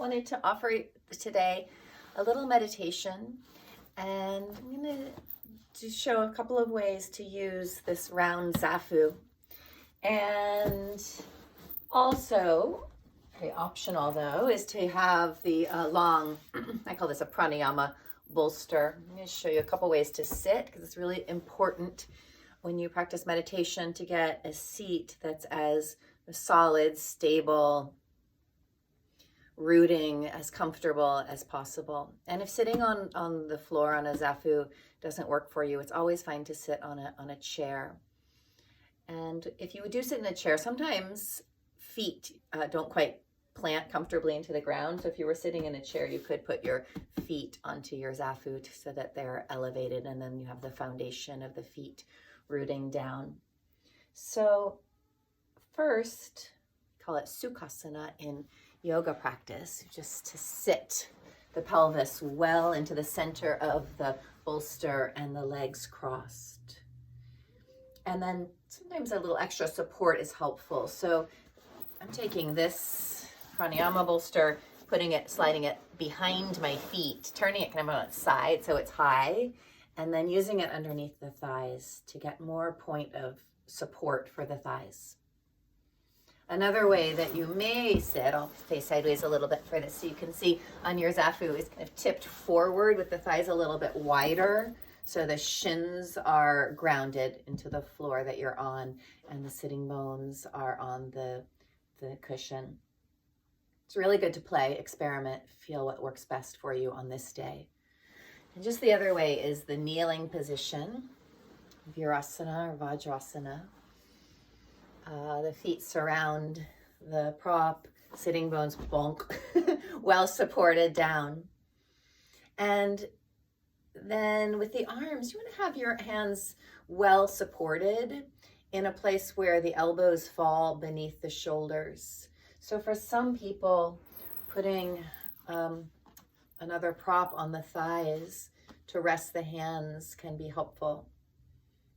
wanted to offer today a little meditation, and I'm going to show a couple of ways to use this round zafu. And also, very optional though, is to have the long, I call this a pranayama bolster. I'm going to show you a couple ways to sit, because it's really important when you practice meditation to get a seat that's as solid, stable, rooting, as comfortable as possible. And if sitting on the floor on a zafu doesn't work for you, it's always fine to sit on a chair. And if you do sit in a chair, sometimes feet don't quite plant comfortably into the ground. So if you were sitting in a chair, you could put your feet onto your zafu so that they're elevated, and then you have the foundation of the feet rooting down. So first, call it sukhasana in yoga practice, just to sit the pelvis well into the center of the bolster and the legs crossed. And then sometimes a little extra support is helpful. So I'm taking this pranayama bolster, sliding it behind my feet, turning it kind of on its side so it's high, and then using it underneath the thighs to get more point of support for the thighs. Another way that you may sit, I'll face sideways a little bit for this so you can see, on your zafu is kind of tipped forward with the thighs a little bit wider, so the shins are grounded into the floor that you're on, and the sitting bones are on the cushion. It's really good to play, experiment, feel what works best for you on this day. And just the other way is the kneeling position, virasana or vajrasana. The feet surround the prop, sitting bones bonk, well supported down. And then with the arms, you want to have your hands well supported in a place where the elbows fall beneath the shoulders. So for some people, putting another prop on the thighs to rest the hands can be helpful.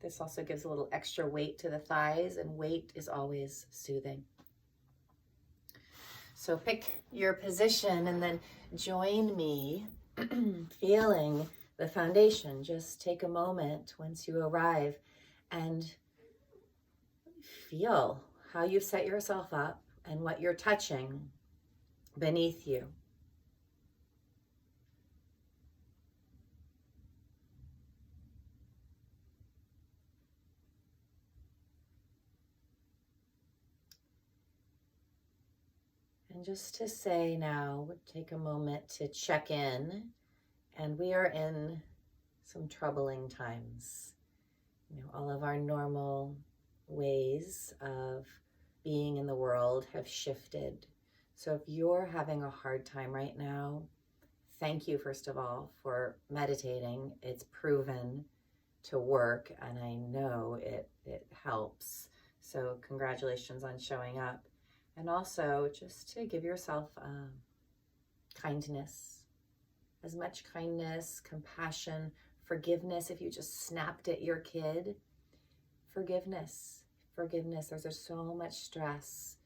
This also gives a little extra weight to the thighs, and weight is always soothing. So pick your position and then join me feeling the foundation. Just take a moment once you arrive and feel how you've set yourself up and what you're touching beneath you. And just to say now, take a moment to check in, and we are in some troubling times. All of our normal ways of being in the world have shifted. So if you're having a hard time right now, thank you, first of all, for meditating. It's proven to work, and I know it helps. So congratulations on showing up. And also just to give yourself kindness, as much kindness, compassion, forgiveness. If you just snapped at your kid, forgiveness. There's so much stress,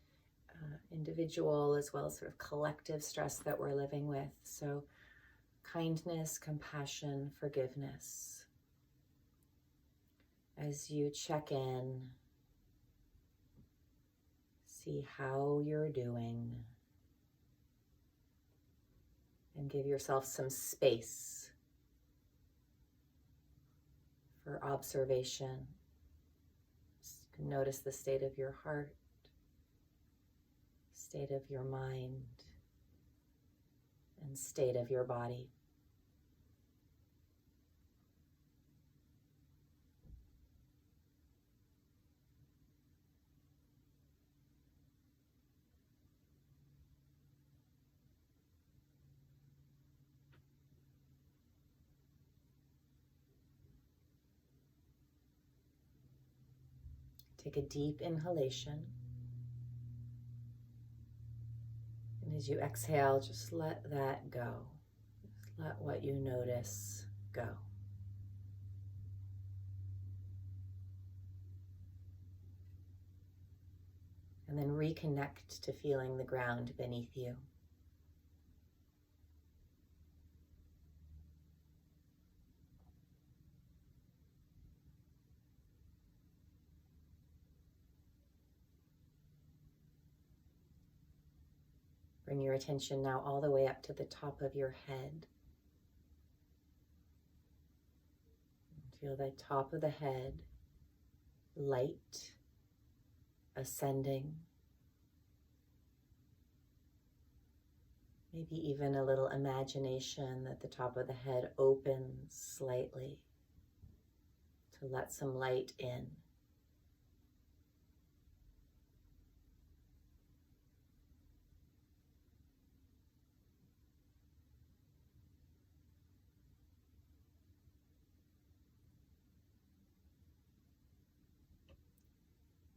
individual as well as sort of collective stress that we're living with. So kindness, compassion, forgiveness. As you check in, see how you're doing, and give yourself some space for observation. Notice the state of your heart, state of your mind, and state of your body. Take a deep inhalation. And as you exhale, just let that go. Just let what you notice go. And then reconnect to feeling the ground beneath you. Bring your attention now all the way up to the top of your head. Feel the top of the head, light, ascending. Maybe even a little imagination that the top of the head opens slightly to let some light in.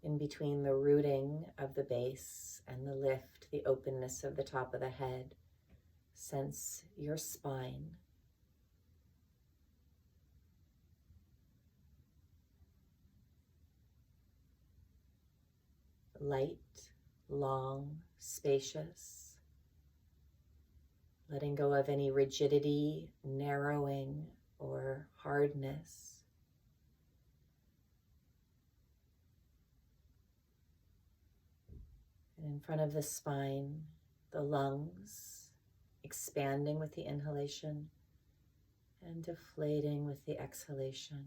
In between the rooting of the base and the lift, the openness of the top of the head, sense your spine. Light, long, spacious. Letting go of any rigidity, narrowing, or hardness. And in front of the spine, the lungs, expanding with the inhalation and deflating with the exhalation.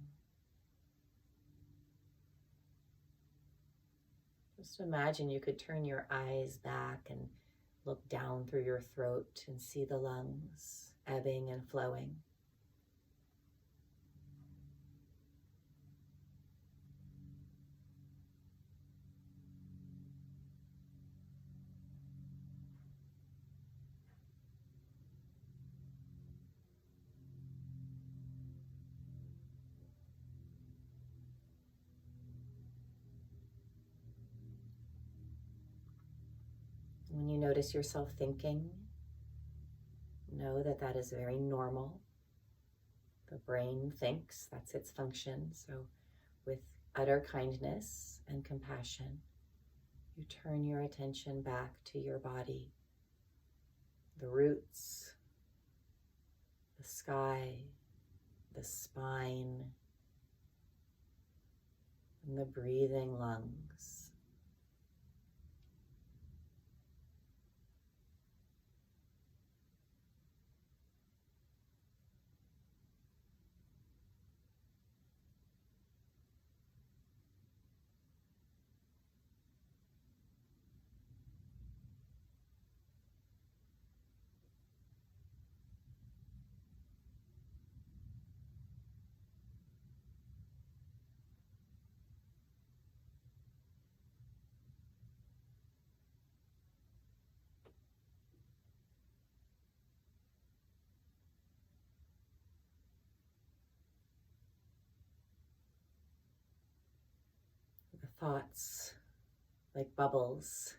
Just imagine you could turn your eyes back and look down through your throat and see the lungs ebbing and flowing. When you notice yourself thinking, know that that is very normal. The brain thinks, that's its function. So with utter kindness and compassion, you turn your attention back to your body, the roots, the sky, the spine, and the breathing lungs. The thoughts, like bubbles.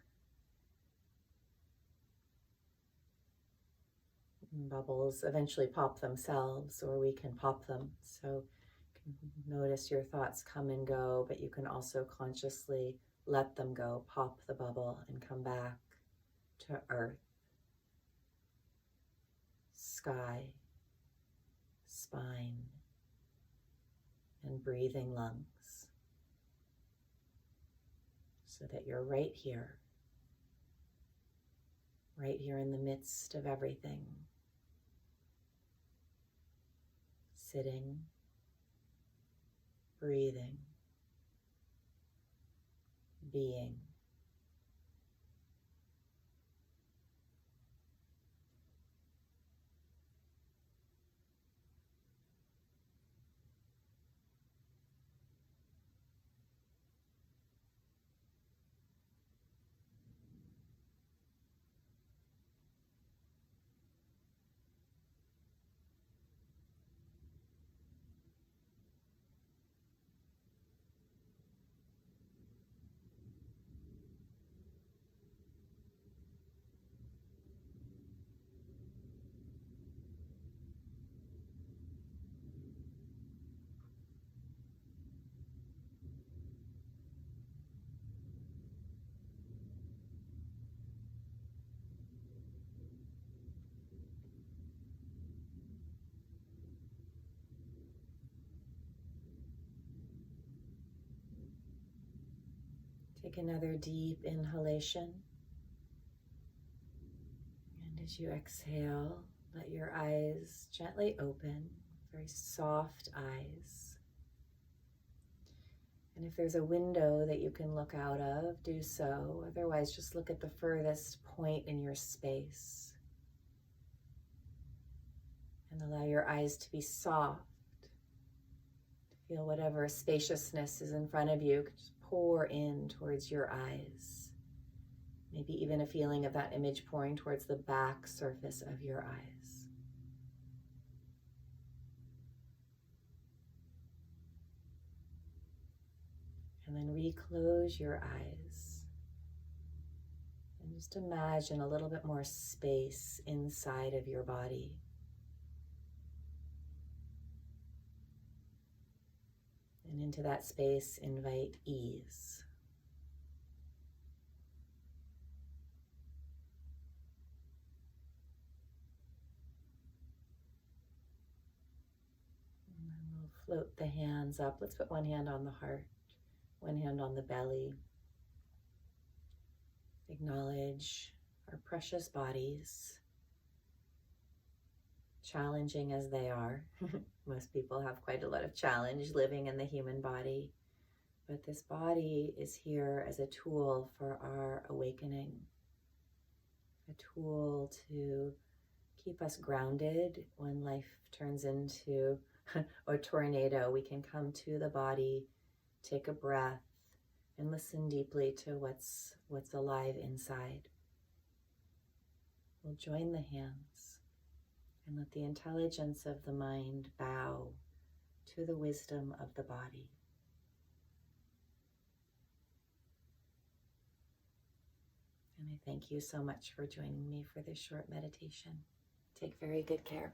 And bubbles eventually pop themselves, or we can pop them. So you can notice your thoughts come and go, but you can also consciously let them go, pop the bubble, and come back to earth, sky, spine, and breathing lungs. So that you're right here in the midst of everything. Sitting, breathing, being. Take another deep inhalation. As you exhale, let your eyes gently open, very soft eyes. And if there's a window that you can look out of, do so. Otherwise, just look at the furthest point in your space. And allow your eyes to be soft. Feel whatever spaciousness is in front of you, just pour in towards your eyes. Maybe even a feeling of that image pouring towards the back surface of your eyes. And then reclose your eyes. And just imagine a little bit more space inside of your body. And into that space, invite ease. And then we'll float the hands up. Let's put one hand on the heart, one hand on the belly. Acknowledge our precious bodies, challenging as they are. Most people have quite a lot of challenge living in the human body, but this body is here as a tool for our awakening, a tool to keep us grounded when life turns into a tornado. We can come to the body, take a breath, and listen deeply to what's alive inside. We'll join the hands and let the intelligence of the mind bow to the wisdom of the body. And I thank you so much for joining me for this short meditation. Take very good care.